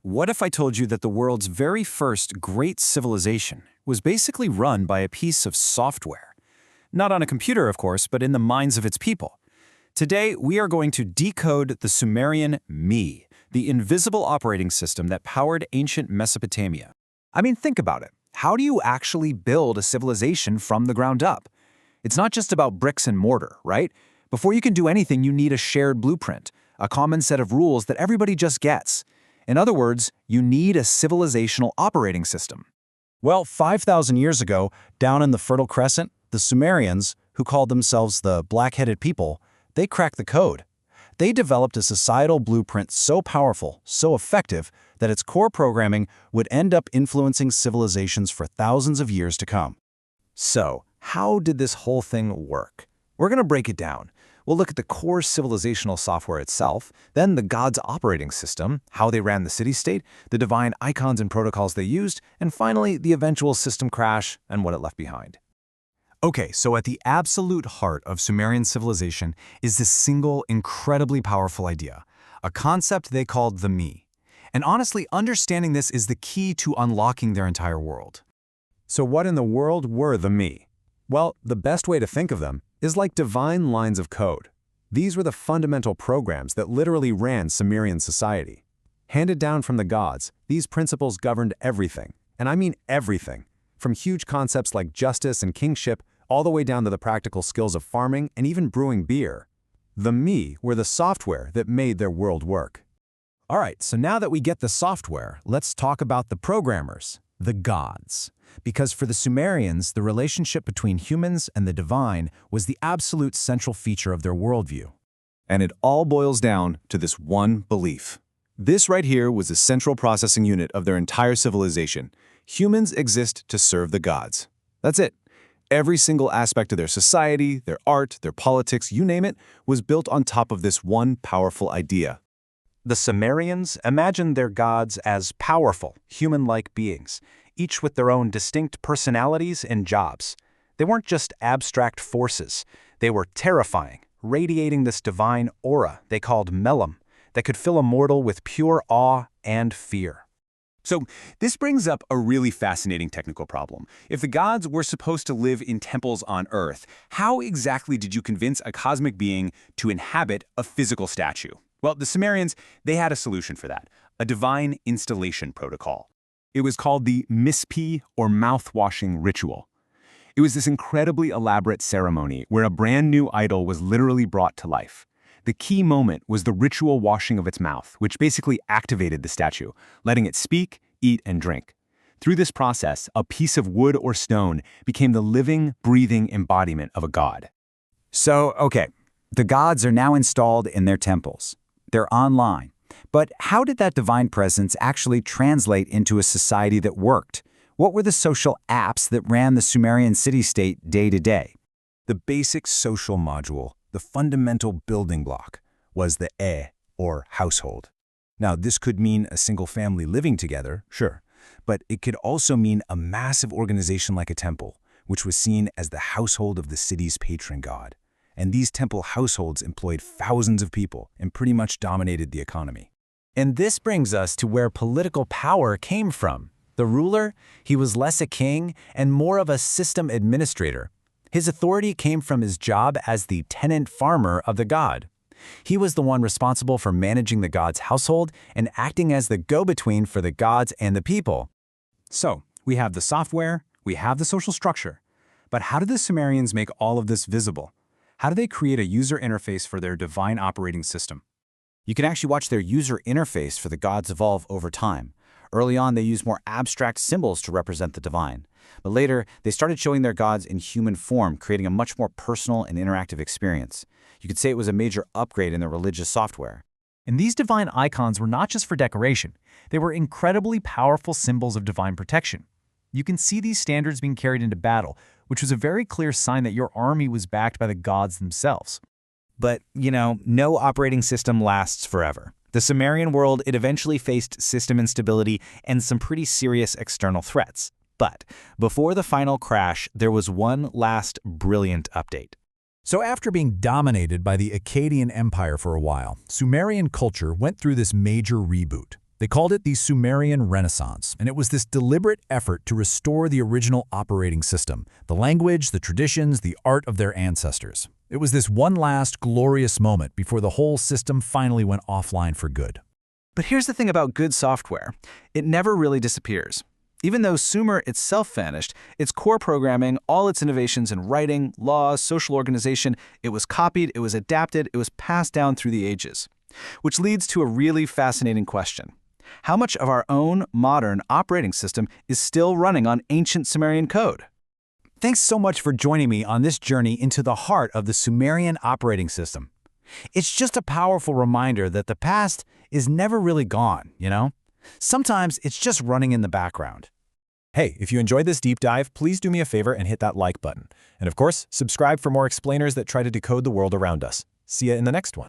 What if I told you that the world's very first great civilization was basically run by a piece of software? Not on a computer, of course, but in the minds of its people. Today, we are going to decode the Sumerian Me, the invisible operating system that powered ancient Mesopotamia. I mean, think about it. How do you actually build a civilization from the ground up? It's not just about bricks and mortar, right? Before you can do anything, you need a shared blueprint, a common set of rules that everybody just gets. In other words, you need a civilizational operating system. Well, 5,000 years ago, down in the Fertile Crescent, the Sumerians, who called themselves the Black-Headed People, they cracked the code. They developed a societal blueprint so powerful, so effective, that its core programming would end up influencing civilizations for thousands of years to come. So, how did this whole thing work? We're going to break it down. We'll look at the core civilizational software itself, then the gods' operating system, how they ran the city-state, the divine icons and protocols they used, and finally, the eventual system crash and what it left behind. Okay, so at the absolute heart of Sumerian civilization is this single, incredibly powerful idea, a concept they called the Me. And honestly, understanding this is the key to unlocking their entire world. So what in the world were the Me? Well, the best way to think of them is like divine lines of code. These were the fundamental programs that literally ran Sumerian society. Handed down from the gods, these principles governed everything, and I mean everything, from huge concepts like justice and kingship all the way down to the practical skills of farming and even brewing beer. The Me were the software that made their world work. All right, so now that we get the software, let's talk about the programmers, the gods. Because for the Sumerians, the relationship between humans and the divine was the absolute central feature of their worldview. And it all boils down to this one belief. This right here was the central processing unit of their entire civilization. Humans exist to serve the gods. That's it. Every single aspect of their society, their art, their politics, you name it, was built on top of this one powerful idea. The Sumerians imagined their gods as powerful, human-like beings, each with their own distinct personalities and jobs. They weren't just abstract forces. They were terrifying, radiating this divine aura they called melam that could fill a mortal with pure awe and fear. So this brings up a really fascinating technical problem. If the gods were supposed to live in temples on Earth, how exactly did you convince a cosmic being to inhabit a physical statue? Well, the Sumerians, they had a solution for that, a divine installation protocol. It was called the mispi, or mouth-washing ritual. It was this incredibly elaborate ceremony where a brand new idol was literally brought to life. The key moment was the ritual washing of its mouth, which basically activated the statue, letting it speak, eat, and drink. Through this process, a piece of wood or stone became the living, breathing embodiment of a god. So, okay, the gods are now installed in their temples. They're online. But how did that divine presence actually translate into a society that worked? What were the social apps that ran the Sumerian city-state day to day? The basic social module, the fundamental building block, was the or household. Now, this could mean a single family living together, sure, but it could also mean a massive organization like a temple, which was seen as the household of the city's patron god. And these temple households employed thousands of people and pretty much dominated the economy. And this brings us to where political power came from. The ruler, he was less a king and more of a system administrator. His authority came from his job as the tenant farmer of the god. He was the one responsible for managing the god's household and acting as the go-between for the gods and the people. So, we have the software, we have the social structure. But how did the Sumerians make all of this visible? How do they create a user interface for their divine operating system? You can actually watch their user interface for the gods evolve over time. Early on, they used more abstract symbols to represent the divine. But later, they started showing their gods in human form, creating a much more personal and interactive experience. You could say it was a major upgrade in their religious software. And these divine icons were not just for decoration. They were incredibly powerful symbols of divine protection. You can see these standards being carried into battle, which was a very clear sign that your army was backed by the gods themselves. But, no operating system lasts forever. The Sumerian world, it eventually faced system instability and some pretty serious external threats. But before the final crash, there was one last brilliant update. So after being dominated by the Akkadian Empire for a while, Sumerian culture went through this major reboot. They called it the Sumerian Renaissance, and it was this deliberate effort to restore the original operating system, the language, the traditions, the art of their ancestors. It was this one last glorious moment before the whole system finally went offline for good. But here's the thing about good software. It never really disappears. Even though Sumer itself vanished, its core programming, all its innovations in writing, laws, social organization, it was copied, it was adapted, it was passed down through the ages. Which leads to a really fascinating question. How much of our own modern operating system is still running on ancient Sumerian code? Thanks so much for joining me on this journey into the heart of the Sumerian operating system. It's just a powerful reminder that the past is never really gone, you know? Sometimes it's just running in the background. Hey, if you enjoyed this deep dive, please do me a favor and hit that like button. And of course, subscribe for more explainers that try to decode the world around us. See you in the next one.